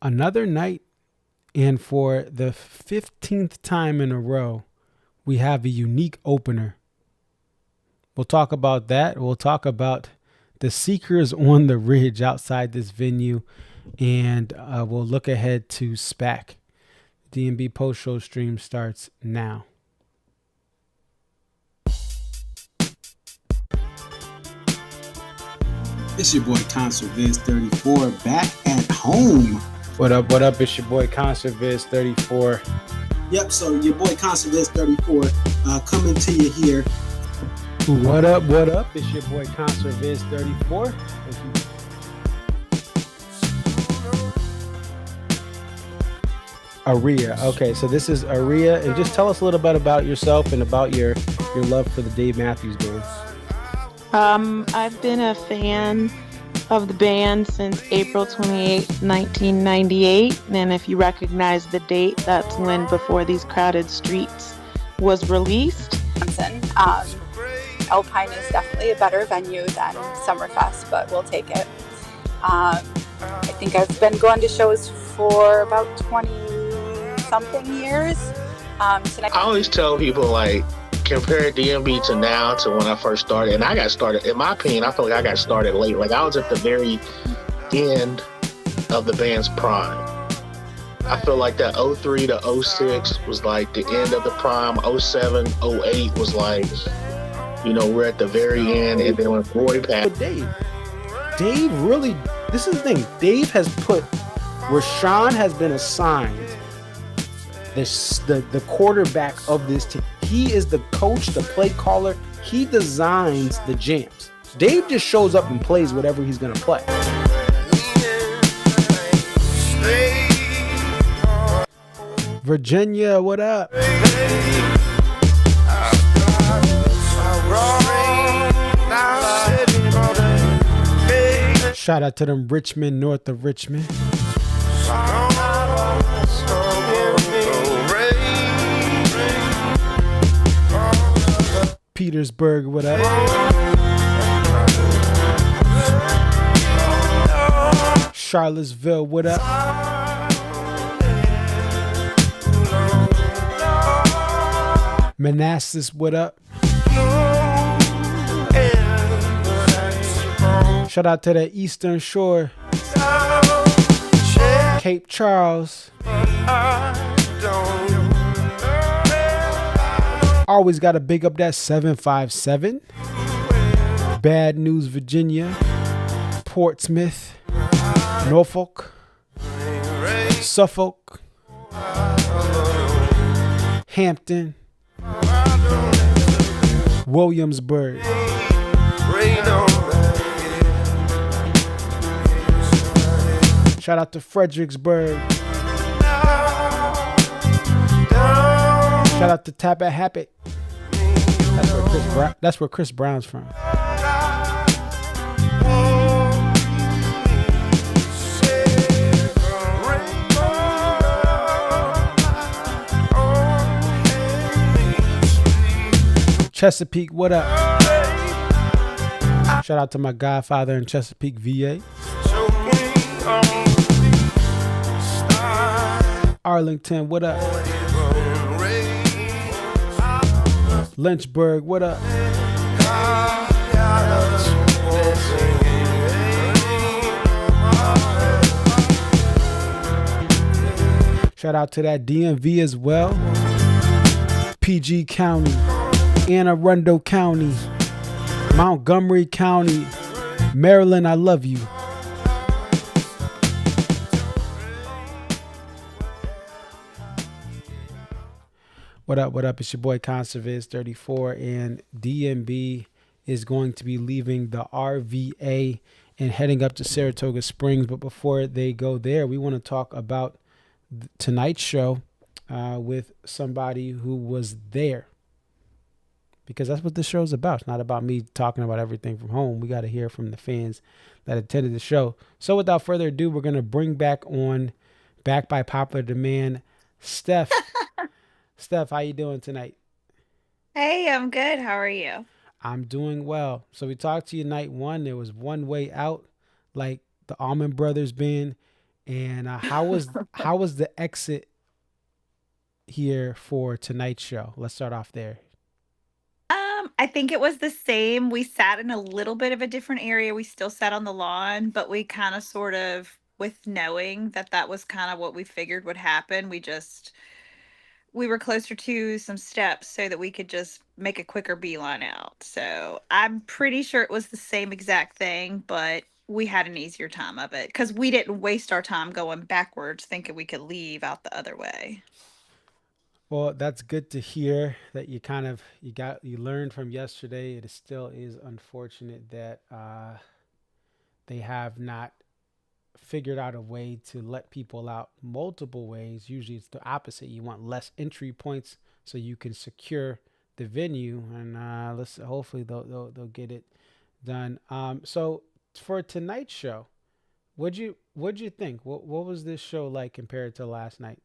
Another night, and for the 15th time in a row, we have a unique opener. We'll talk about that. We'll talk about the Seekers on the Ridge outside this venue, and we'll look ahead to SPAC. D&B post-show stream starts now. It's your boy Concert Viz 34 back at home. What up? What up? It's your boy Concert Viz 34. Yep, so your boy Concert Viz 34 coming to you here. What up? What up? It's your boy Concert Viz 34. Aria. Okay, so this is Aria, and just tell us a little bit about yourself and about your love for the Dave Matthews Band. I've been a fan of the band since April 28, 1998. And if you recognize the date, that's when Before These Crowded Streets was released. Alpine is definitely a better venue than Summerfest, but we'll take it. I think I've been going to shows for about 20-something years. I always tell people, like, compare DMB to now to when I first started. And I got started, in my opinion, I feel like I got started late. Like, I was at the very end of the band's prime. I feel like that 03 to 06 was like the end of the prime. 07, 08 was like, you know, we're at the very end. And then when Roy passed. But Dave really, this is the thing. Dave has put, Rashawn has been assigned the quarterback of this team. He is the coach, the play caller. He designs the jams. Dave just shows up and plays whatever he's going to play. Virginia, what up? Shout out to them Richmond, north of Richmond. Petersburg, what up? Charlottesville, what up? Manassas, what up? Shout out to the Eastern Shore. Cape Charles. Always got to big up that 757. Bad News, Virginia. Portsmouth. Norfolk. Suffolk. Hampton. Williamsburg. Shout out to Fredericksburg. Shout out to Tappahatchee. That's where Chris Brown's from. Chesapeake, what up? Shout out to my godfather in Chesapeake, VA. Arlington, what up? Lynchburg, what up? Shout out to that DMV as well. PG County, Anne Arundel County, Montgomery County, Maryland, I love you. What up, what up? It's your boy Conserviz 34, and DMB is going to be leaving the RVA and heading up to Saratoga Springs. But before they go there, we want to talk about tonight's show with somebody who was there. Because that's what this show's about. It's not about me talking about everything from home. We got to hear from the fans that attended the show. So without further ado, we're going to bring back by popular demand, Steph. Steph, how you doing tonight? Hey, I'm good. How are you? I'm doing well. So we talked to you night one. There was One Way Out, like the Allman Brothers Band, And how was the exit here for tonight's show? Let's start off there. I think it was the same. We sat in a little bit of a different area. We still sat on the lawn, but we kind of sort of, with knowing that that was kind of what we figured would happen, we were closer to some steps so that we could just make a quicker beeline out. So I'm pretty sure it was the same exact thing, but we had an easier time of it because we didn't waste our time going backwards thinking we could leave out the other way. Well, that's good to hear that you learned from yesterday. It still is unfortunate that they have not figured out a way to let people out multiple ways. Usually it's the opposite. You want less entry points so you can secure the venue, and let's hopefully they'll get it done. So for tonight's show, what'd you think? What was this show like compared to last night?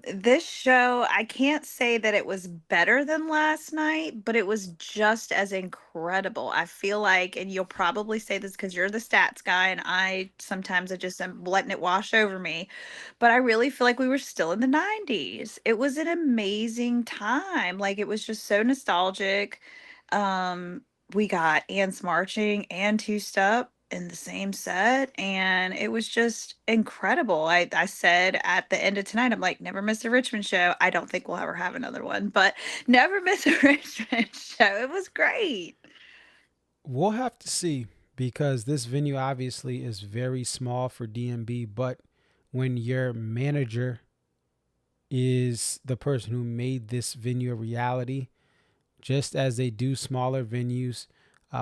This show, I can't say that it was better than last night, but it was just as incredible. I feel like, and you'll probably say this because you're the stats guy, and I just am letting it wash over me, but I really feel like we were still in the 90s. It was an amazing time. Like it was just so nostalgic. Um, we got ants marching and two step in the same set, and it was just incredible. I said at the end of tonight, I'm like, never miss a Richmond show. I don't think we'll ever have another one, but never miss a Richmond show. It was great. We'll have to see because this venue obviously is very small for DMB, but when your manager is the person who made this venue a reality, just as they do smaller venues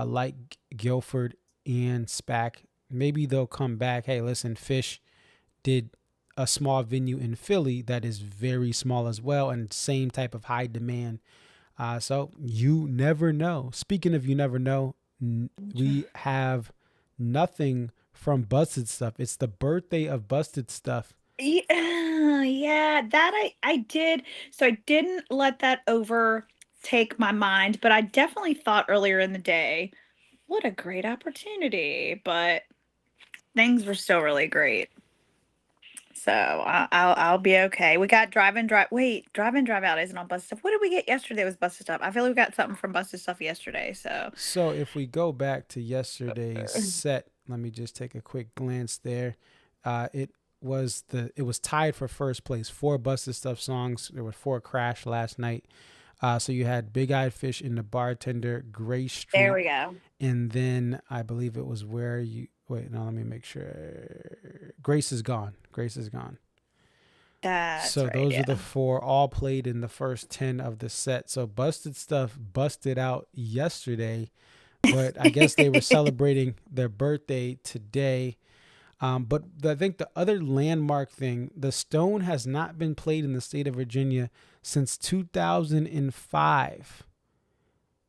like Guilford and SPAC, maybe they'll come back. Hey, listen, Fish did a small venue in Philly that is very small as well and same type of high demand. So you never know. Speaking of you never know, we have nothing from Busted Stuff. It's the birthday of Busted Stuff. Yeah, that I did. So I didn't let that overtake my mind, but I definitely thought earlier in the day, what a great opportunity. But things were still really great. So I'll be okay. We got drive in drive. Wait, drive in drive out isn't on Busted Stuff. What did we get yesterday? Was Busted Stuff. I feel like we got something from Busted Stuff yesterday. So So if we go back to yesterday's set, let me just take a quick glance there. It was tied for first place. 4 Busted Stuff songs. There were 4 Crash last night. So you had Big Eyed Fish in the Bartender, Gray Street. there we go. And then I believe it was where you wait. No, let me make sure. Grace is gone. Grace is gone. That's So right. those Yeah. are the 4 all played in the first 10 of the set. So Busted Stuff busted out yesterday, but I guess they were celebrating their birthday today. But I think the other landmark thing, the Stone has not been played in the state of Virginia since 2005.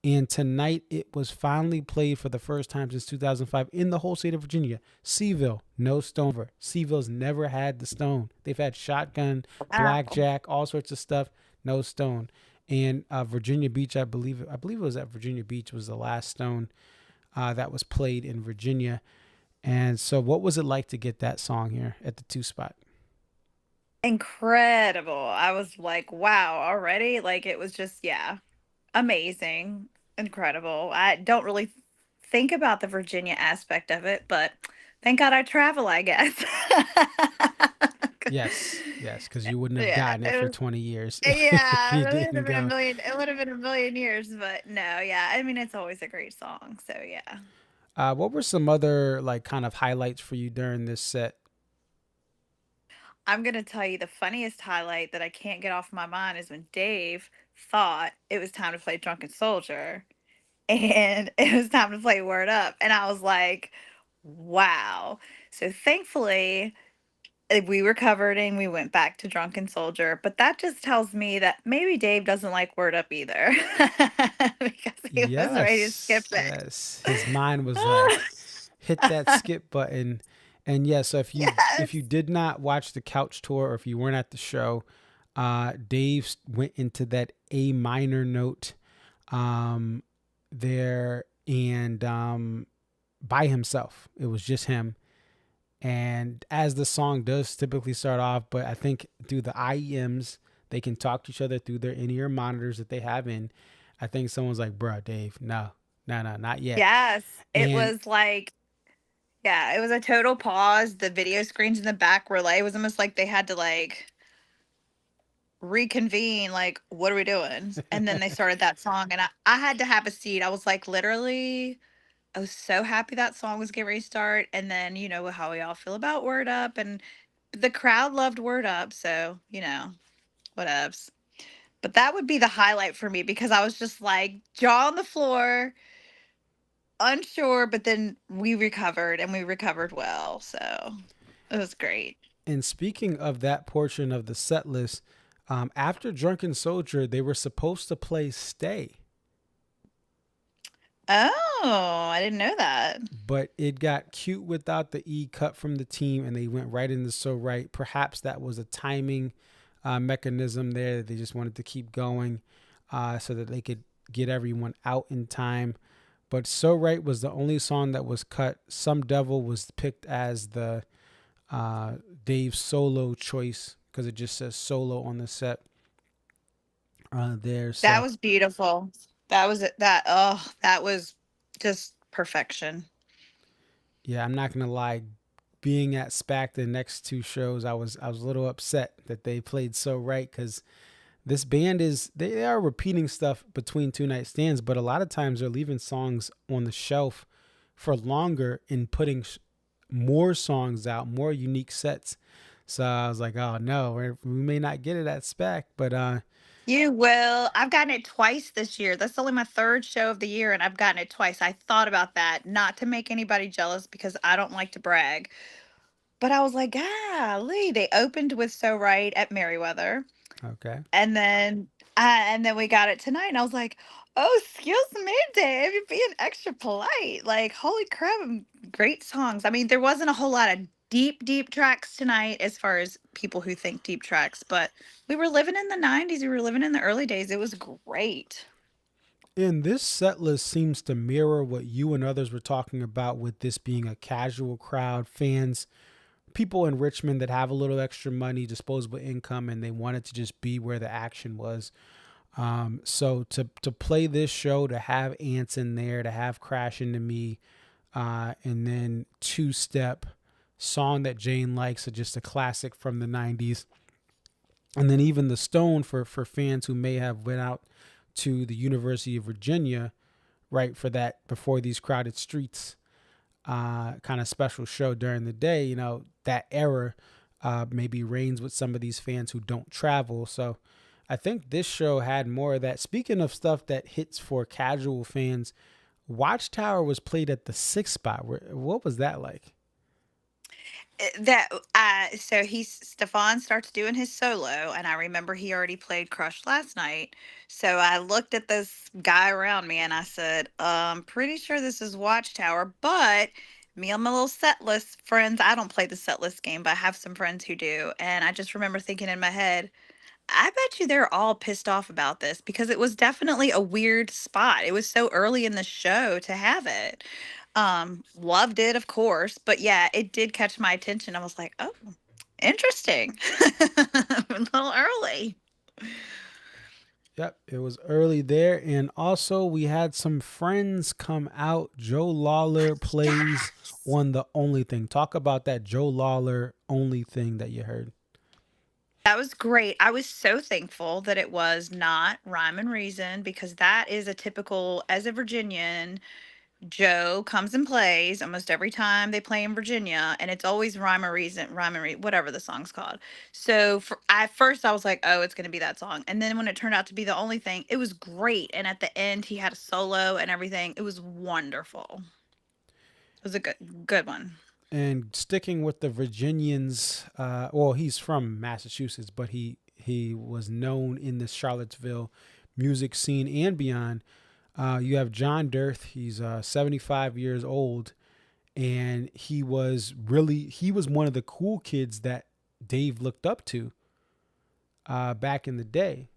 And tonight it was finally played for the first time since 2005 in the whole state of Virginia. Seaville, no Stone. Seaville's never had the Stone. They've had Shotgun, Wow. Blackjack, all sorts of stuff, no Stone. And Virginia Beach, I believe it was at Virginia Beach was the last Stone that was played in Virginia. And so what was it like to get that song here at the 2 spot? Incredible. I was like, wow, already? Like it was just, yeah, amazing. Incredible. I don't really think about the Virginia aspect of it, but thank God I travel, I guess. Yes, because you wouldn't have Yeah, gotten it for 20 years if yeah, you it would didn't have been a go. million. It would have been a million years, but no, yeah. I mean, it's always a great song, so yeah. What were some other like kind of highlights for you during this set? I'm gonna tell you the funniest highlight that I can't get off my mind is when Dave thought it was time to play Drunken Soldier, and it was time to play Word Up, and I was like, wow. So thankfully, we recovered and we went back to Drunken Soldier, but that just tells me that maybe Dave doesn't like Word Up either because he was ready to skip Yes, it. yes. His mind was like, hit that skip button. And yeah, so if Yes. you did not watch the couch tour or if you weren't at the show, Dave went into that A minor note there and by himself. It was just him. And as the song does typically start off, but I think through the IEMs, they can talk to each other through their in-ear monitors that they have in. I think someone's like, bruh, Dave, no, no, no, not yet. Yes, it And was like, yeah, it was a total pause. The video screens in the back were like, it was almost like they had to like reconvene, like, what are we doing? And then they started that song, and I had to have a seat. I was like, literally, I was so happy that song was getting ready to start. And then, you know, how we all feel about Word Up, and the crowd loved Word Up. So, you know, whatevs. But that would be the highlight for me because I was just like jaw on the floor, unsure, but then we recovered and we recovered well. So it was great. and speaking of that portion of the set list, after Drunken Soldier, they were supposed to play Stay, Oh, I didn't know that. but it got cute without the E cut from the team, and they went right into So Right. Perhaps that was a timing mechanism there that they just wanted to keep going so that they could get everyone out in time. But So Right was the only song that was cut. Some Devil was picked as the Dave's solo choice because it just says solo on the set there. That So was beautiful. That was it. That was just perfection. yeah, I'm not gonna lie. Being at SPAC the next two shows, I was a little upset that they played So Right because this band they are repeating stuff between two night stands, but a lot of times they're leaving songs on the shelf for longer and putting more songs out, more unique sets. So I was like, oh no, we may not get it at SPAC, but You will. I've gotten it twice this year. That's only my third show of the year, and I've gotten it twice. I thought about that, not to make anybody jealous because I don't like to brag. But I was like, golly, they opened with So Right at Merriweather. okay. And then we got it tonight, and I was like, "Oh, excuse me, Dave, you're being extra polite." Like, holy crap, great songs. I mean, there wasn't a whole lot of deep, deep tracks tonight as far as people who think deep tracks, but we were living in the 90s. We were living in the early days. It was great. And this set list seems to mirror what you and others were talking about with this being a casual crowd, fans, people in Richmond that have a little extra money, disposable income, and they wanted to just be where the action was. So to play this show, to have Ants in there, to have Crash Into Me, and then Two Step, song that Jane likes, just a classic from the 90s. And then even The Stone for fans who may have went out to the University of Virginia, right, for that Before These Crowded Streets kind of special show during the day. You know, that era maybe reigns with some of these fans who don't travel. So I think this show had more of that. Speaking of stuff that hits for casual fans, Watchtower was played at the sixth spot. What was that like? So Stefan starts doing his solo, and I remember he already played Crush last night. So I looked at this guy around me and I said, I'm pretty sure this is Watchtower, but me and my little set list friends, I don't play the set list game, but I have some friends who do. And I just remember thinking in my head, I bet you they're all pissed off about this because it was definitely a weird spot. It was so early in the show to have it. Loved it, of course, but yeah, it did catch my attention. I was like, "Oh, interesting." A little early. Yep, it was early there. And also, we had some friends come out. Joe Lawler plays Yes. on The Only Thing. Talk about that Joe Lawler Only Thing that you heard. That was great. I was so thankful that it was not Rhyme and Reason because that is a typical, as a Virginian, Joe comes and plays almost every time they play in Virginia, and it's always Rhyme and Reason, whatever the song's called. So at first I was like, oh, it's going to be that song. And then when it turned out to be The Only Thing, it was great. And at the end, he had a solo and everything. It was wonderful. It was a good one. And sticking with the Virginians, well, he's from Massachusetts, but he was known in the Charlottesville music scene and beyond. You have John Dirth. He's 75 years old, and he was one of the cool kids that Dave looked up to back in the day.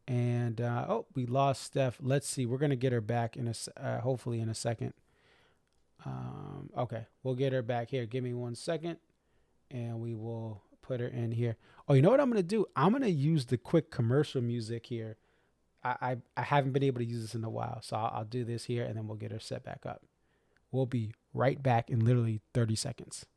And we lost Steph. Let's see. We're gonna get her back hopefully in a second. Okay, we'll get her back here. Give me 1 second, and we will put her in here. Oh, you know what I'm gonna do? I'm gonna use the quick commercial music here. I haven't been able to use this in a while, so I'll do this here, and then we'll get her set back up. We'll be right back in literally 30 seconds.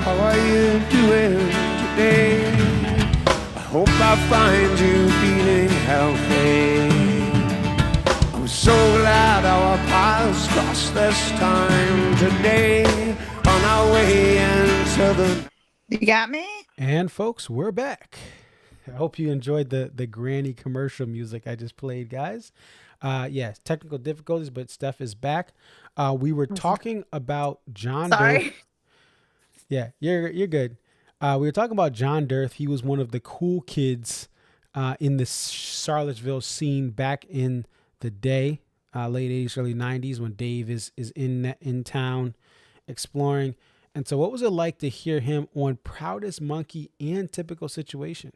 How are you doing today? I hope I find you feeling healthy. I'm so glad our paths crossed this time today on our way into the... You got me? And folks, we're back. I hope you enjoyed the granny commercial music I just played, guys. Yes, technical difficulties, but Steph is back. We were talking about John Sorry. Dirth. Yeah, you're good. We were talking about John Dirth. He was one of the cool kids in the Charlottesville scene back in the day, late 80s, early 90s, when Dave is in town exploring. And so what was it like to hear him on Proudest Monkey and Typical Situation?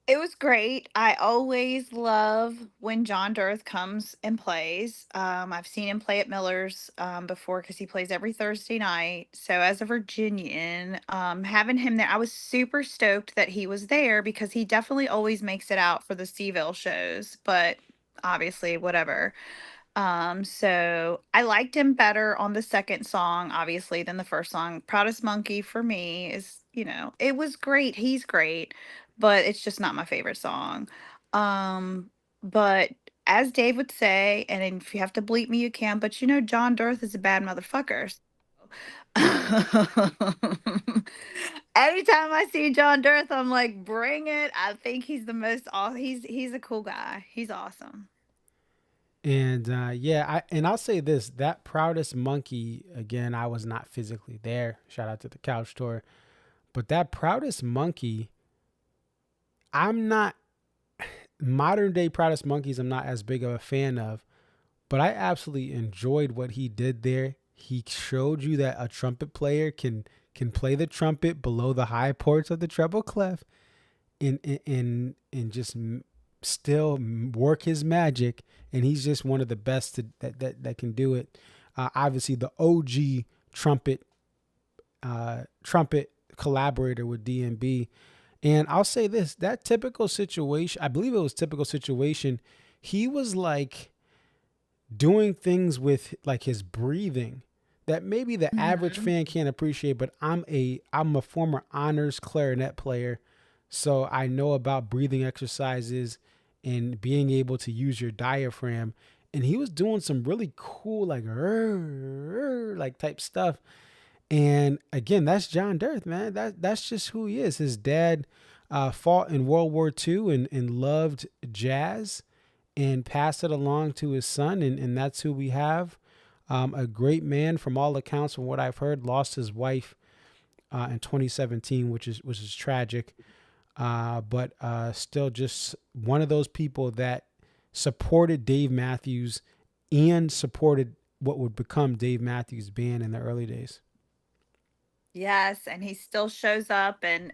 It was great. I always love when John Dirth comes and plays. I've seen him play at Miller's before because he plays every Thursday night. So as a Virginian, having him there, I was super stoked that he was there because he definitely always makes it out for the Seaville shows. But obviously, whatever. So I liked him better on the second song, obviously, than the first song. Proudest Monkey for me is, it was great. He's great, but it's just not my favorite song. But as Dave would say, and if you have to bleep me, you can, but John Dirth is a bad motherfucker. Anytime I see John Dirth, I'm like, bring it. I think he's the most he's a cool guy. He's awesome. And I'll say this, that Proudest Monkey, again, I was not physically there. Shout out to the couch tour. But that Proudest Monkey, I'm not, modern day Proudest Monkeys, I'm not as big of a fan of, but I absolutely enjoyed what he did there. He showed you that a trumpet player can play the trumpet below the high ports of the treble clef and just still work his magic, and he's just one of the best that can do it. Obviously the OG trumpet collaborator with DMB. And I'll say this, that Typical Situation, I believe it was Typical Situation, he was like doing things with like his breathing that maybe the average fan can't appreciate, but I'm a former honors clarinet player, so I know about breathing exercises and being able to use your diaphragm. And he was doing some really cool like type stuff. And again, that's John Dirth, man. That's just who he is. His dad fought in World War II and loved jazz and passed it along to his son. And that's who we have. A great man from all accounts, from what I've heard, lost his wife in 2017, which is tragic. But still just one of those people that supported Dave Matthews and supported what would become Dave Matthews Band in the early days. Yes, and he still shows up and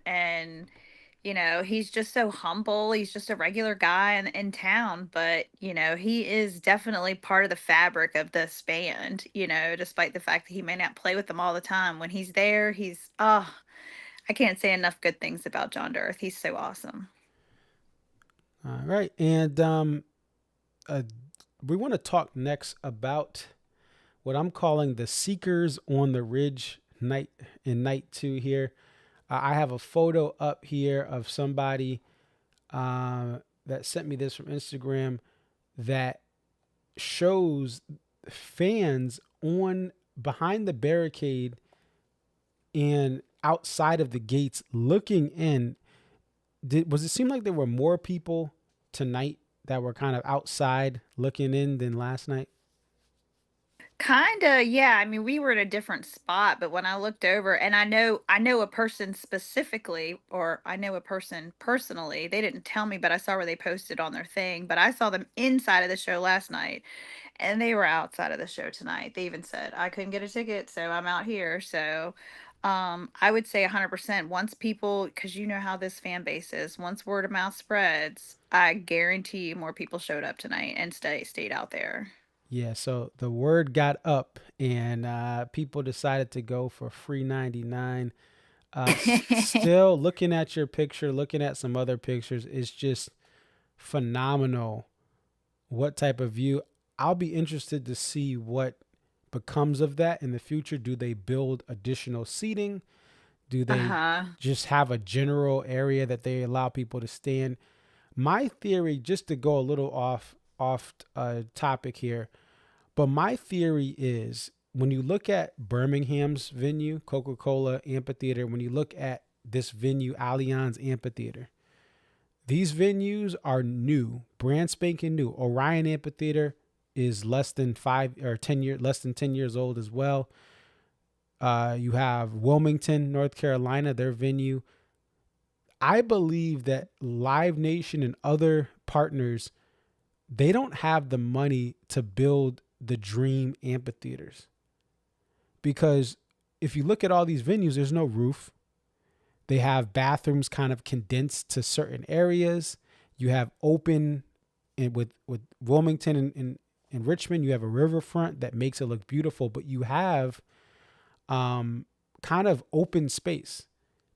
he's just so humble. He's just a regular guy in town, but he is definitely part of the fabric of this band, despite the fact that he may not play with them all the time. When he's there, I can't say enough good things about John Dirth. He's so awesome. All right. And we want to talk next about what I'm calling the Seekers on the Ridge night 2 here. I have a photo up here of somebody that sent me this from Instagram that shows fans on behind the barricade and outside of the gates looking in. Was it seem like there were more people tonight that were kind of outside looking in than last night? Kinda, yeah. I mean, we were at a different spot, but when I looked over, and I know a person specifically, or I know a person personally. They didn't tell me, but I saw where they posted on their thing. But I saw them inside of the show last night, and they were outside of the show tonight. They even said I couldn't get a ticket, so I'm out here. So, I would say 100%. Once people, because you know how this fan base is, once word of mouth spreads, I guarantee you more people showed up tonight and stayed out there. Yeah, so the word got up and people decided to go for free 99. Still looking at your picture, looking at some other pictures, it's just phenomenal what type of view. I'll be interested to see what becomes of that in the future. Do they build additional seating? Do they Uh-huh. just have a general area that they allow people to stand? My theory, just to go a little off topic here, but my theory is when you look at Birmingham's venue, Coca-Cola Amphitheater, when you look at this venue, Allianz Amphitheater, these venues are new, brand spanking new. Orion Amphitheater is less than 5 or 10 years, less than 10 years old as well. You have Wilmington, North Carolina, their venue. I believe that Live Nation and other partners, they don't have the money to build the dream amphitheaters, because if you look at all these venues, there's no roof. They have bathrooms kind of condensed to certain areas. You have open, and with Wilmington and Richmond, you have a riverfront that makes it look beautiful, but you have kind of open space.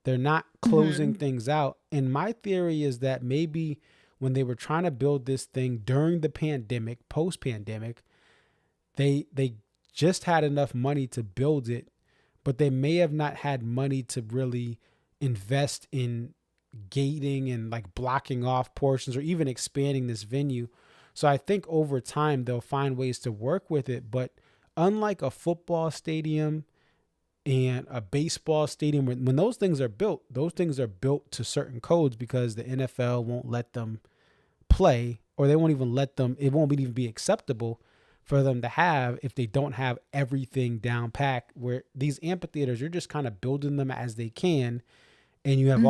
They're not closing Hmm. things out. And my theory is that maybe when they were trying to build this thing during the pandemic, post pandemic, they just had enough money to build it, but they may have not had money to really invest in gating and like blocking off portions or even expanding this venue. So I think over time they'll find ways to work with it. But unlike a football stadium and a baseball stadium, when those things are built to certain codes because the NFL won't let them play, or they won't even let them, it won't even be acceptable for them to have if they don't have everything down packed. Where these amphitheaters, you're just kind of building them as they can, and you have Hmm.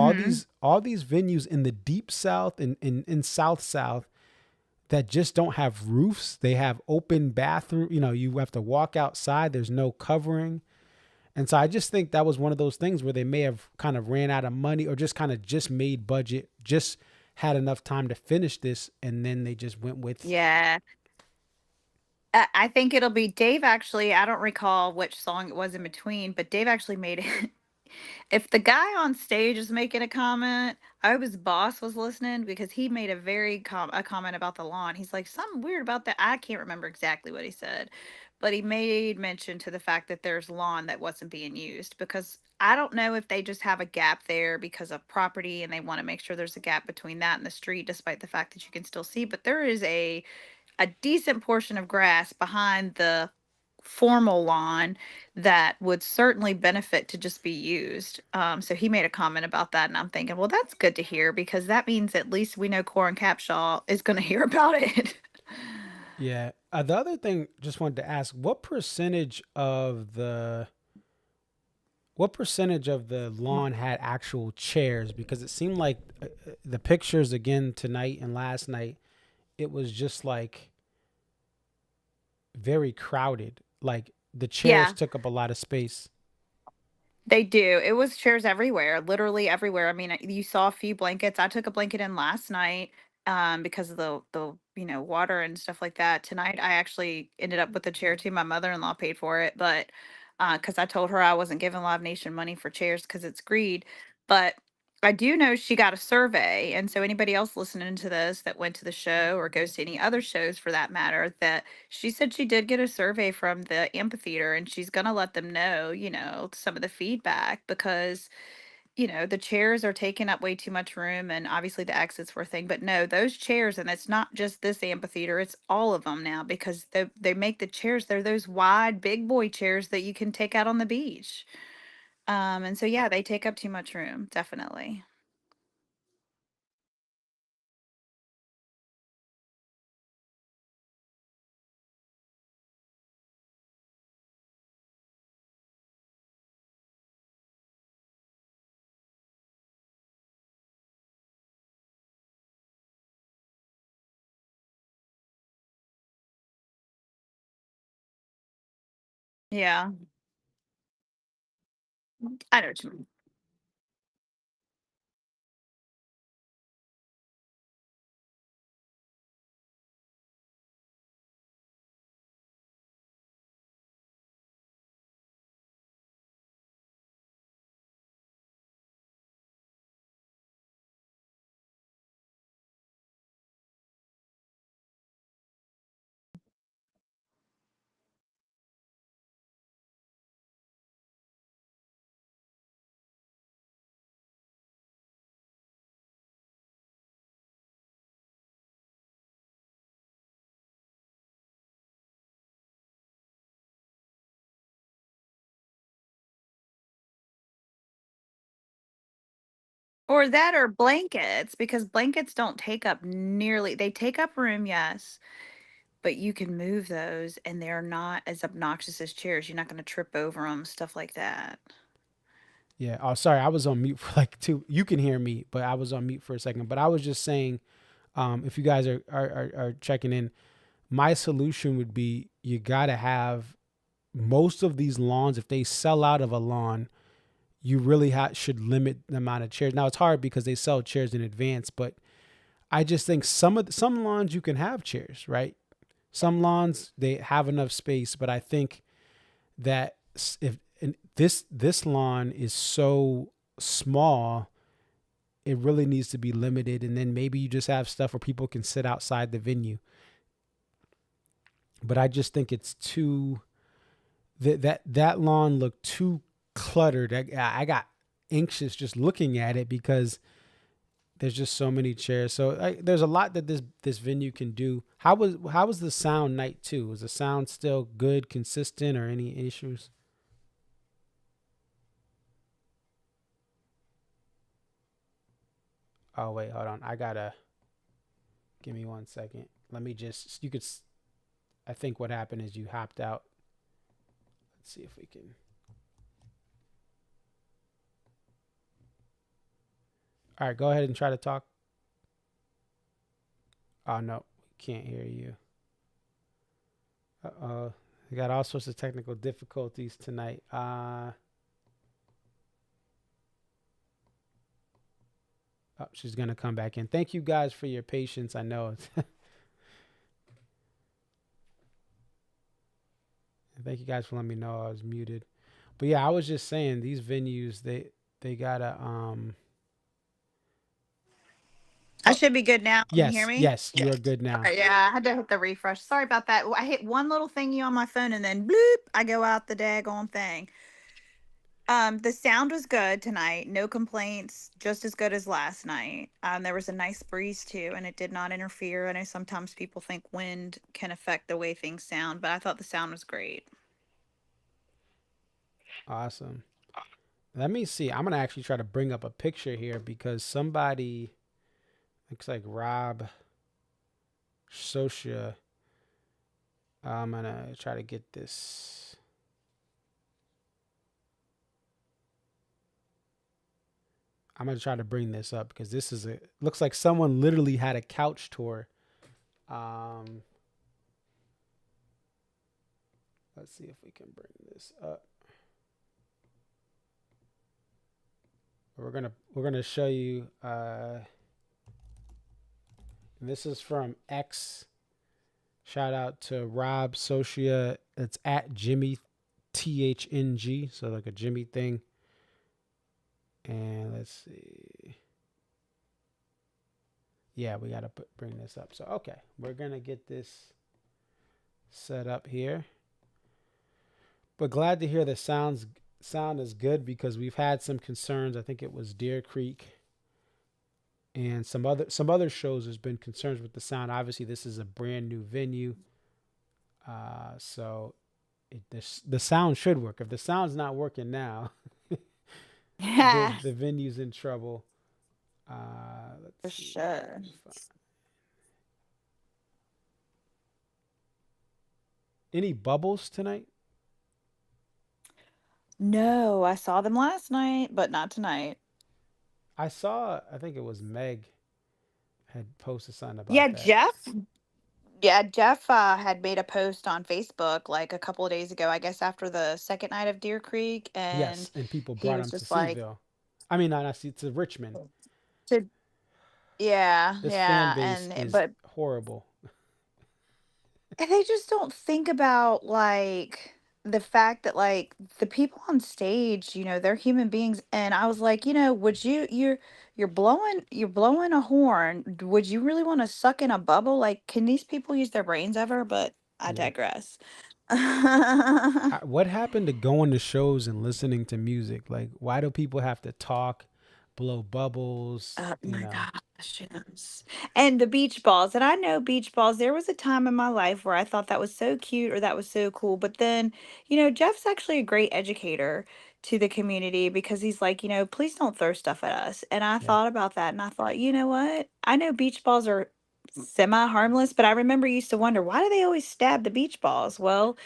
all these venues in the deep south and in south that just don't have roofs. They have open bathroom, you have to walk outside, there's no covering. And so I just think that was one of those things where they may have kind of ran out of money, or just kind of just made budget, just had enough time to finish this, and then they just went with. Yeah. I think it'll be Dave actually. I don't recall which song it was in between, but Dave actually made it. If the guy on stage is making a comment, I hope his boss was listening, because he made a a comment about the lawn. He's like, something weird about that. I can't remember exactly what he said, but he made mention to the fact that there's lawn that wasn't being used, because I don't know if they just have a gap there because of property and they want to make sure there's a gap between that and the street, despite the fact that you can still see. But there is a decent portion of grass behind the formal lawn that would certainly benefit to just be used. So he made a comment about that, and I'm thinking, well, that's good to hear, because that means at least we know Corin Capshaw is going to hear about it. Yeah. The other thing, just wanted to ask, what percentage of the lawn had actual chairs? Because it seemed like the pictures again tonight and last night, it was just like very crowded. Like the chairs Yeah. took up a lot of space. They do. It was chairs everywhere, literally everywhere. I mean, you saw a few blankets. I took a blanket in last night because of the water and stuff like that. Tonight I actually ended up with a chair too. My mother-in-law paid for it, but because I told her I wasn't giving Live Nation money for chairs because it's greed. But I do know she got a survey, and so anybody else listening to this that went to the show or goes to any other shows for that matter, that she said she did get a survey from the amphitheater, and she's going to let them know, some of the feedback, because, the chairs are taking up way too much room, and obviously the exits were a thing. But no, those chairs, and it's not just this amphitheater, it's all of them now, because they make the chairs, they're those wide big boy chairs that you can take out on the beach. And so yeah, they take up too much room, definitely. Yeah. I know what you mean. Or that or blankets, because blankets don't take up nearly they take up room, yes, but you can move those and they're not as obnoxious as chairs. You're not going to trip over them, stuff like that. Yeah. Oh, sorry. I was on mute for like two. You can hear me, but I was on mute for a second. But I was just saying, if you guys are checking in, my solution would be you got to have most of these lawns. If they sell out of a lawn, you really should limit the amount of chairs. Now it's hard because they sell chairs in advance, but I just think some lawns you can have chairs, right? Some lawns they have enough space, but I think that if and this lawn is so small, it really needs to be limited, and then maybe you just have stuff where people can sit outside the venue. But I just think it's too that lawn looked too cluttered. I got anxious just looking at it because there's just so many chairs. So there's a lot that this venue can do. How was the sound night two? Was the sound still good, consistent, or any issues? Oh wait, hold on. I gotta give me 1 second. Let me just. You could. I think what happened is you hopped out. Let's see if we can. All right, go ahead and try to talk. Oh no, we can't hear you. Uh-oh. We got all sorts of technical difficulties tonight. Oh, she's gonna come back in. Thank you guys for your patience. I know it's thank you guys for letting me know I was muted. But yeah, I was just saying these venues they gotta I should be good now. Can you hear yes, me? yes, you are good now. Okay, yeah, I had to hit the refresh. Sorry about that. I hit one little thingy on my phone and then bloop, I go out the daggone thing. The sound was good tonight. No complaints. Just as good as last night. There was a nice breeze too, and it did not interfere. I know sometimes people think wind can affect the way things sound, but I thought the sound was great. Awesome. Let me see. I'm gonna actually try to bring up a picture here because somebody looks like Rob Socia. I'm gonna try to get this. I'm gonna try to bring this up because this is looks like someone literally had a couch tour. Um, let's see if we can bring this up. We're gonna show you. This is from X. Shout out to Rob Socia. It's at Jimmy THNG. So like a Jimmy thing. And let's see. Yeah, we gotta bring this up. So okay, we're gonna get this set up here. But glad to hear the sound is good because we've had some concerns. I think it was Deer Creek and some other shows. There's been concerns with the sound. Obviously, this is a brand new venue, so the sound should work. If the sound's not working now, the venue's in trouble. For sure. Any bubbles tonight? No, I saw them last night, but not tonight. I saw. I think it was Meg had posted something about Yeah, that. Jeff Yeah, Jeff had made a post on Facebook like a couple of days ago, I guess after the second night of Deer Creek, and Yes, and people he brought was him to just like, Seaville. I mean, not to Richmond. to yeah, This fan yeah, base and is but horrible. they just don't think about like the fact that like the people on stage, they're human beings. And I was like, would you're blowing a horn. Would you really want to suck in a bubble? Like, can these people use their brains ever? But I Yeah. digress. What happened to going to shows and listening to music? Like, why do people have to talk, blow bubbles? Oh You my know. gosh, yes. And the beach balls. And I know beach balls. There was a time in my life where I thought that was so cute or that was so cool. But then, Jeff's actually a great educator to the community because he's like, please don't throw stuff at us. And I Yeah. thought about that and I thought, you know what? I know beach balls are semi harmless, but I remember used to wonder, why do they always stab the beach balls? Well,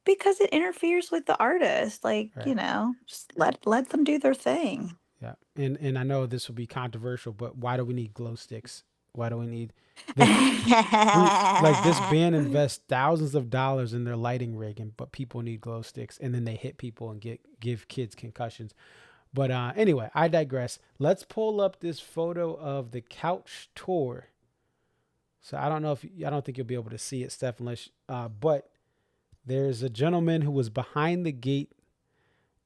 because it interferes with the artist. Like, Right. just let them do their thing. Yeah. And I know this will be controversial, but why do we need glow sticks? Why do we need the we like this band invests thousands of dollars in their lighting rig, and but people need glow sticks, and then they hit people and give kids concussions. But anyway, I digress. Let's pull up this photo of the couch tour. So I don't think you'll be able to see it, Steph, unless but there's a gentleman who was behind the gate,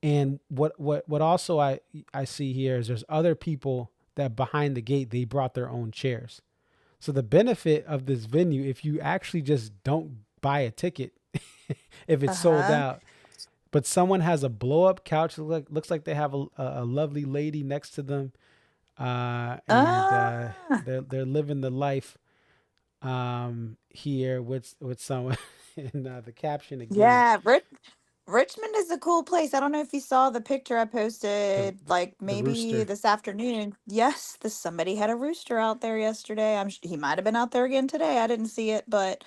and what also I see here is there's other people that behind the gate they brought their own chairs. So the benefit of this venue, if you actually just don't buy a ticket, if it's sold Uh-huh. out, but someone has a blow up couch, looks like they have a lovely lady next to them, and Ah. they're living the life here with someone. And the caption again, Yeah, Richmond is a cool place. I don't know if you saw the picture I the posted, like the maybe rooster. this afternoon. Yes, somebody had a rooster out there yesterday. He might have been out there again today. I didn't see it, but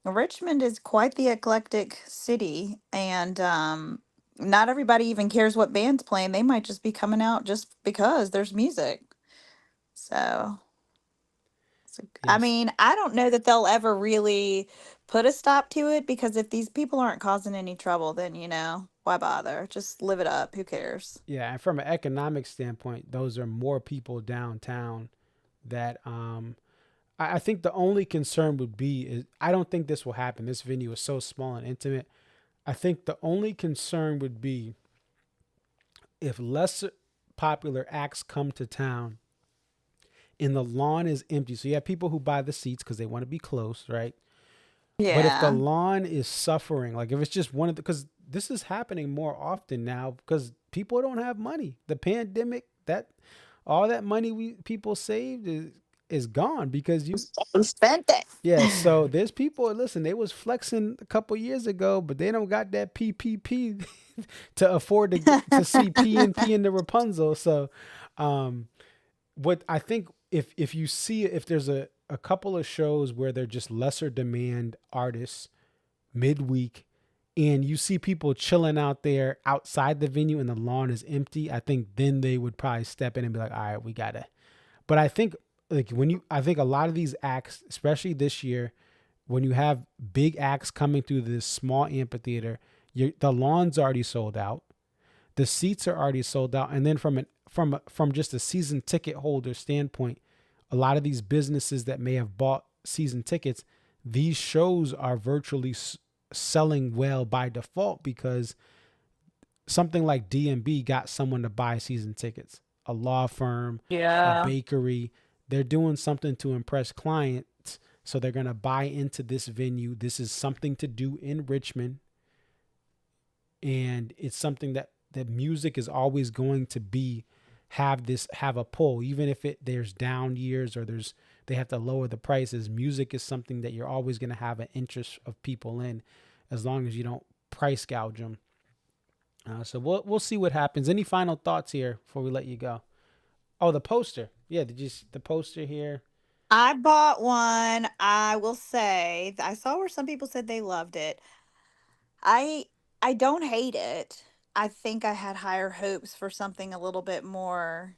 Richmond is quite the eclectic city, and not everybody even cares what band's playing. They might just be coming out just because there's music. So. I Yes. mean, I don't know that they'll ever really put a stop to it because if these people aren't causing any trouble, then, why bother? Just live it up. Who cares? Yeah, and from an economic standpoint, those are more people downtown that I think the only concern would be is I don't think this will happen. This venue is so small and intimate. I think the only concern would be if less popular acts come to town and the lawn is empty. So you have people who buy the seats because they want to be close, right? But if the Yeah. lawn is suffering, like if it's just one of the, because this is happening more often now because people don't have money. The pandemic, that all that money we people saved is gone because you, We spent it. yeah. So there's people. Listen, they was flexing a couple years ago, but they don't got that PPP to afford to see PNP in the Rapunzel. So, um, what I think if you see if there's a couple of shows where they're just lesser demand artists midweek and you see people chilling out there outside the venue and the lawn is empty, I think then they would probably step in and be like, all right, we gotta. But I think like I think a lot of these acts, especially this year, when you have big acts coming through this small amphitheater, the lawn's already sold out, the seats are already sold out, and then from just a season ticket holder standpoint, a lot of these businesses that may have bought season tickets, these shows are virtually selling well by default because something like DMB got someone to buy season tickets, a law firm, a Yeah. bakery. They're doing something to impress clients. So they're going to buy into this venue. This is something to do in Richmond. And it's something that music is always going to be have a pull, even if there's down years or they have to lower the prices. Music is something that you're always going to have an interest of people in, as long as you don't price gouge them. So we'll see what happens. Any final thoughts here before we let you go? Oh, the poster. Yeah, did you see the poster here? I bought one. I will say, I saw where some people said they loved it. I I don't hate it. I think I had higher hopes for something a little bit more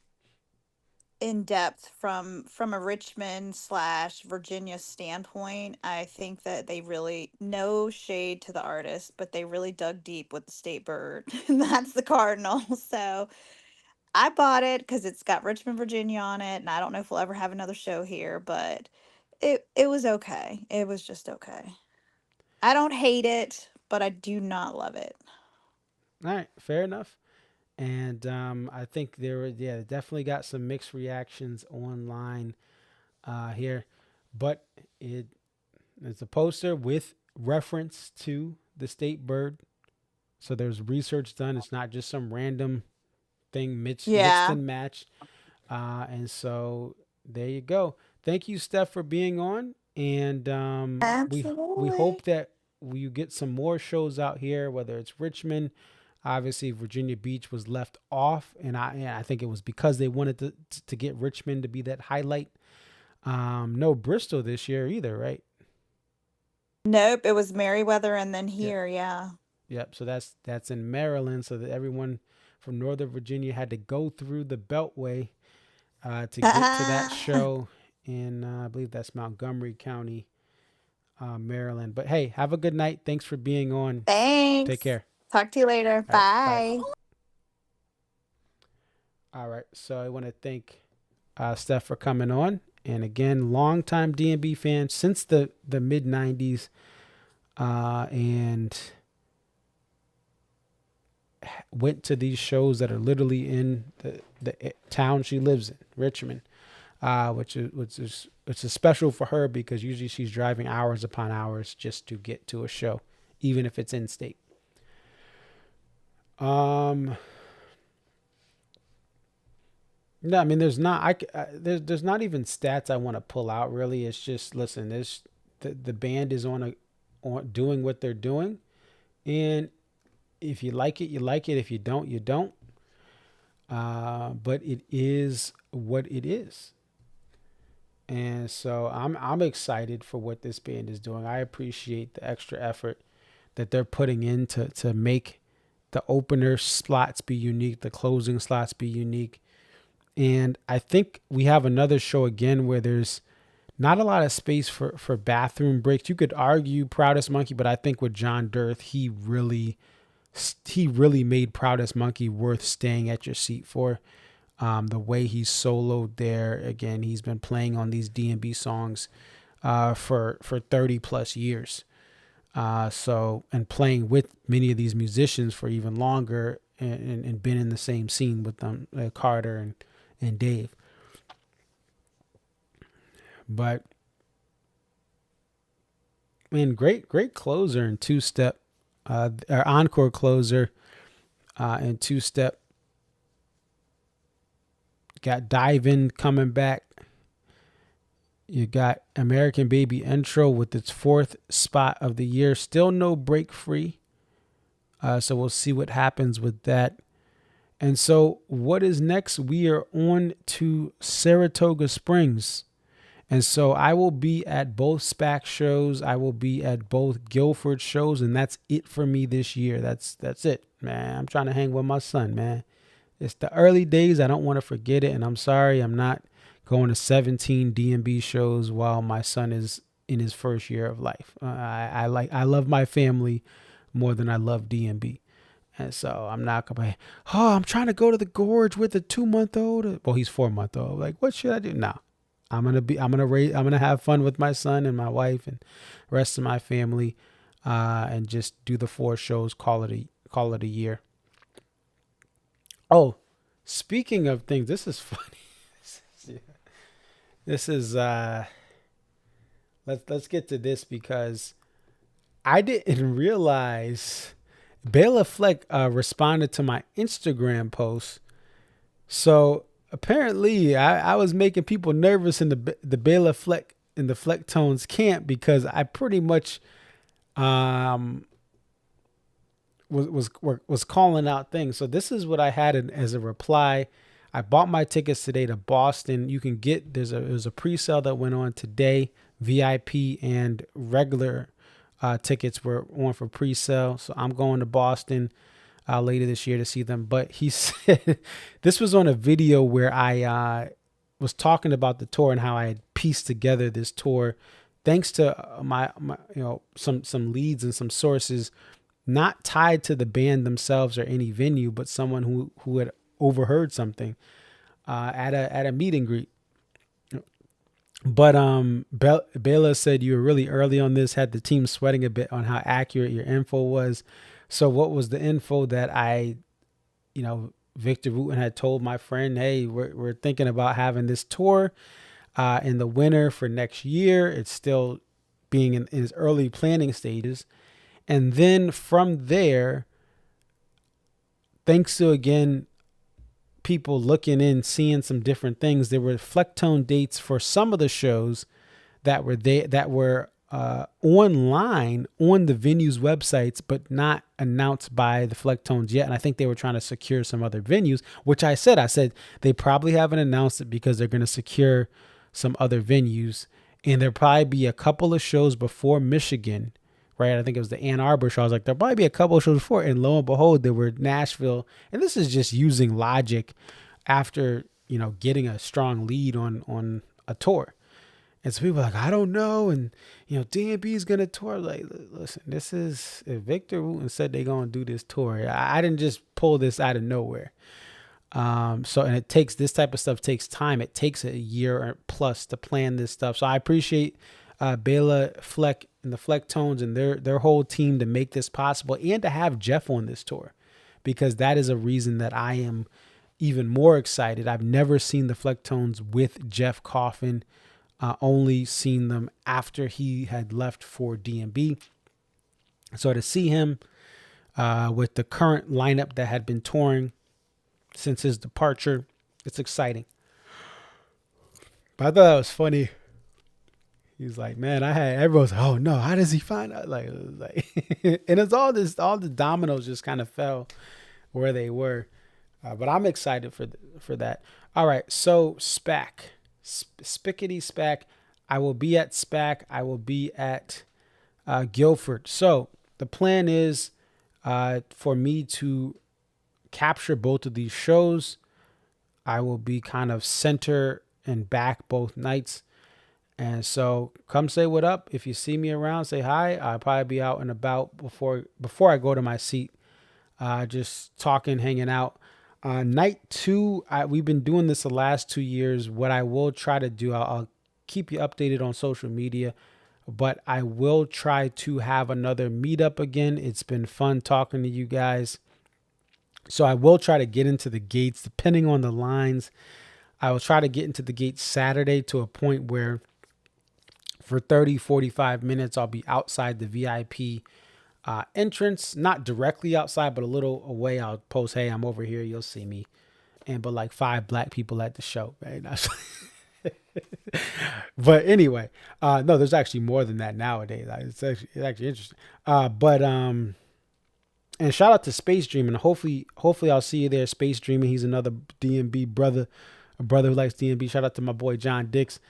in depth from a Richmond slash Virginia standpoint. I think that they really, no shade to the artist, but they really dug deep with the state bird. And that's the cardinal. So I bought it because it's got Richmond, Virginia on it, and I don't know if we'll ever have another show here, but it was okay. It was just okay. I don't hate it, but I do not love it. All right, fair enough. And I think they definitely got some mixed reactions online here, but it's a poster with reference to the state bird. So there's research done. It's not just some random thing mixed Yeah, and matched. And so there you go. Thank you, Steph, for being on. And we absolutely. hope that you get some more shows out here, whether it's Richmond. Obviously, Virginia Beach was left off, and I think it was because they wanted to get Richmond to be that highlight. No Bristol this year either, right? Nope, it was Meriwether and then Yep. here, yeah. Yep. So that's in Maryland. So that everyone from Northern Virginia had to go through the Beltway to get to that show in I believe that's Montgomery County, Maryland. But hey, have a good night. Thanks for being on. Take Thanks. care. Talk to you later. All right. Bye. Bye. All right. So I want to thank Steph for coming on. And again, longtime D&B fan since the mid 90s. And went to these shows that are literally in the town she lives in, Richmond, which is special for her because usually she's driving hours upon hours just to get to a show, even if it's in state. No, I mean there's not even stats I want to pull out really. It's just listen, the band is on doing what they're doing, and if you like it, you like it. If you don't, you don't. But it is what it is. And so I'm excited for what this band is doing. I appreciate the extra effort that they're putting in to make the opener slots be unique, the closing slots be unique. And I think we have another show again where there's not a lot of space for bathroom breaks. You could argue Proudest Monkey, but I think with John Dirth, he really made Proudest Monkey worth staying at your seat for. The way he soloed there, again, he's been playing on these D&B songs for 30 plus years. And playing with many of these musicians for even longer and been in the same scene with them, Carter and Dave. But, man, great closer and two-step, or encore closer and two-step. Got Dive In coming back. You got American Baby intro with its 4th spot of the year. Still no break free. So we'll see what happens with that. And so what is next? We are on to Saratoga Springs. And so I will be at both SPAC shows. I will be at both Guilford shows. And that's it for me this year. That's it, man. I'm trying to hang with my son, man. It's the early days. I don't want to forget it. And I'm sorry I'm not going to 17 D&B shows while my son is in his first year of life. I love my family more than I love D&B. And so I'm not going to, I'm trying to go to the Gorge with a 2-month-old. Well, he's 4-month-old. Like, what should I do? No, I'm going to have fun with my son and my wife and the rest of my family, and just do the 4 shows, call it a year. Oh, speaking of things, this is funny. This is, let's get to this because I didn't realize Bela Fleck responded to my Instagram post. So apparently I was making people nervous in the Bela Fleck in the Flecktones camp because I pretty much was calling out things. So this is what I had as a reply. I bought my tickets today to Boston. You can get there's a pre-sale that went on today. VIP and regular tickets were on for pre-sale. So I'm going to Boston later this year to see them. But he said this was on a video where I was talking about the tour and how I had pieced together this tour thanks to my some leads and some sources not tied to the band themselves or any venue, but someone who had overheard something at a meet and greet. But Bela said you were really early on this, had the team sweating a bit on how accurate your info was. So what was the info that Victor Wooten had told my friend? Hey, we're thinking about having this tour in the winter for next year. It's still being in its early planning stages. And then from there, thanks to, again, people looking in, seeing some different things, there were Flecktone dates for some of the shows that were online on the venue's websites, but not announced by the Flecktones yet. And I think they were trying to secure some other venues, which I said they probably haven't announced it because they're going to secure some other venues. And there'll probably be a couple of shows before Michigan, right? I think it was the Ann Arbor show. I was like, there'll probably be a couple of shows before. And lo and behold, there were Nashville. And this is just using logic after, getting a strong lead on a tour. And so people are like, I don't know. And, DMB is going to tour. Like, listen, this is, if Victor Wooten said they're going to do this tour, I didn't just pull this out of nowhere. And it takes, this type of stuff takes time. It takes a year or plus to plan this stuff. So I appreciate Bela Fleck and the Flecktones and their whole team to make this possible and to have Jeff on this tour, because that is a reason that I am even more excited. I've never seen the Flecktones with Jeff Coffin. Only seen them after he had left for DMB. So to see him with the current lineup that had been touring since his departure, it's exciting. But I thought that was funny. He's like, man, everyone's like, oh no, how does he find out? Like, and it's all the dominoes just kind of fell where they were. But I'm excited for that. All right, so SPAC. Spickety SPAC. I will be at SPAC. I will be at Guilford. So the plan is for me to capture both of these shows. I will be kind of center and back both nights. And so come say what up. If you see me around, say hi. I'll probably be out and about before I go to my seat, just talking, hanging out. Night 2, we've been doing this the last 2 years. What I will try to do, I'll keep you updated on social media, but I will try to have another meetup again. It's been fun talking to you guys. So I will try to get into the gates, depending on the lines. I will try to get into the gates Saturday to a point where for 30, 45 minutes, I'll be outside the VIP entrance, not directly outside, but a little away. I'll post, hey, I'm over here, you'll see me. But like 5 black people at the show, right? But anyway, no, there's actually more than that nowadays. It's actually interesting. And shout out to Space Dreaming. Hopefully I'll see you there, Space Dreaming. He's another DMB brother, a brother who likes DMB. Shout out to my boy John Dix.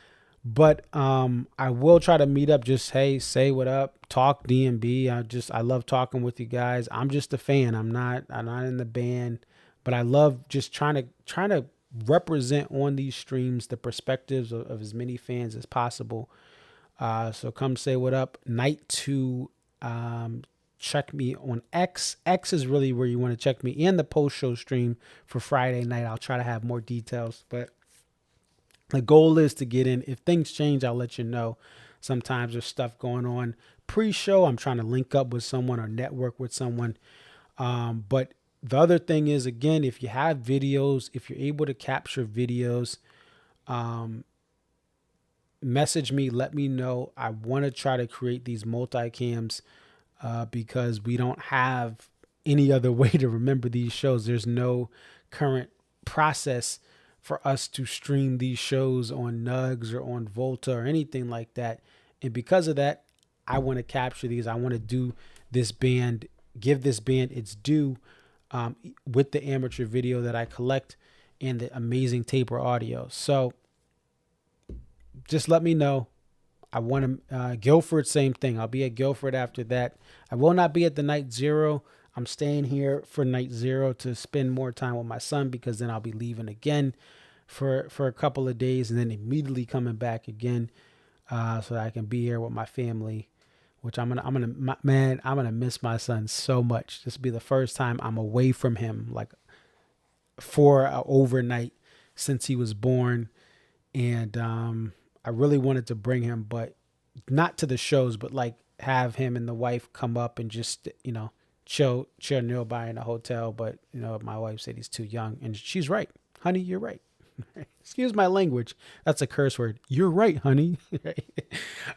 But I will try to meet up. Just, hey, say what up, talk DMB. I love talking with you guys. I'm just a fan. I'm not in the band, but I love just trying to represent on these streams the perspectives of as many fans as possible. So come say what up. Night 2. Check me on X. X is really where you want to check me, and the post-show stream for Friday night. I'll try to have more details, but the goal is to get in. If things change, I'll let you know. Sometimes there's stuff going on pre-show. I'm trying to link up with someone or network with someone. But the other thing is, again, if you have videos, if you're able to capture videos, message me, let me know. I want to try to create these multicams because we don't have any other way to remember these shows. There's no current process for us to stream these shows on Nugs or on Volta or anything like that. And because of that, I want to capture these. I want to do this band, give this band its due with the amateur video that I collect and the amazing taper audio. So just let me know. I want to, Guilford, same thing. I'll be at Guilford after that. I will not be at the night 0. I'm staying here for night 0 to spend more time with my son because then I'll be leaving again. for a couple of days, and then immediately coming back again, so that I can be here with my family. Which I'm gonna miss my son so much. This will be the first time I'm away from him, like for an overnight since he was born. And I really wanted to bring him, but not to the shows, but like have him and the wife come up and just, chill nearby in a hotel. But, my wife said he's too young, and she's right. Honey, you're right. Excuse my language. That's a curse word. You're right, honey. No,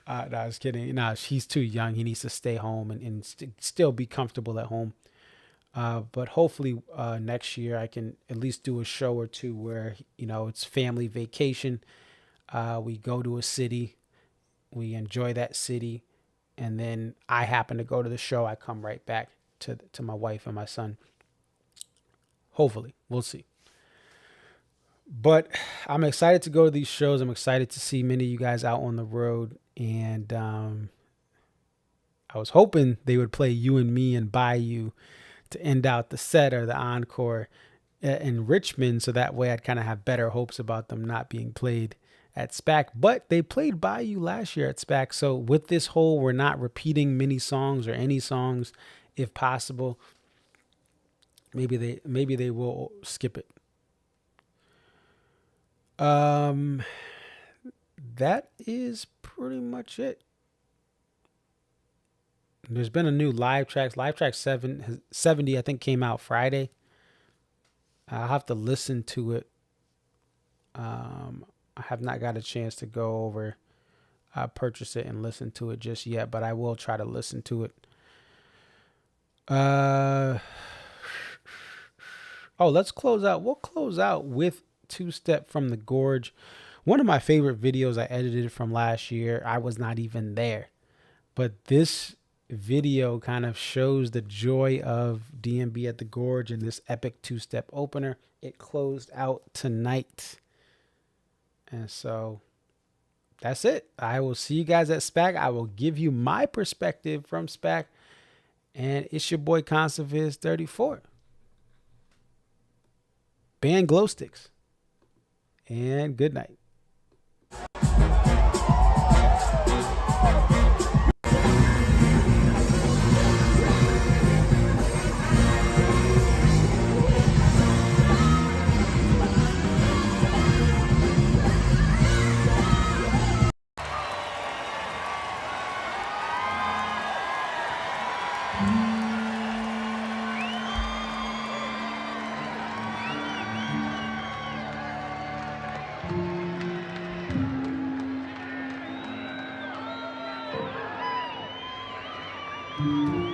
I was kidding. No, he's too young. He needs to stay home and still be comfortable at home. But hopefully next year I can at least do a show or two where, it's family vacation. We go to a city, we enjoy that city, and then I happen to go to the show. I come right back to my wife and my son. Hopefully, we'll see. But I'm excited to go to these shows. I'm excited to see many of you guys out on the road. And I was hoping they would play You and Me and Bayou to end out the set or the encore in Richmond. So that way I'd kind of have better hopes about them not being played at SPAC. But they played Bayou last year at SPAC. So with this whole, we're not repeating many songs or any songs if possible, maybe they will skip it. That is pretty much it. There's been a new live track 70, I think, came out Friday. I'll have to listen to it. I have not got a chance to go over, purchase it and listen to it just yet, but I will try to listen to it. Let's close out. We'll close out with Two Step from the Gorge. One of my favorite videos I edited from last year. I was not even there, but this video kind of shows the joy of DMB at the Gorge and this epic two-step opener. It closed out tonight. And so that's it. I will see you guys at SPAC. I will give you my perspective from SPAC. And it's your boy Conserviz 34. Ban glow sticks. And good night. Thank you.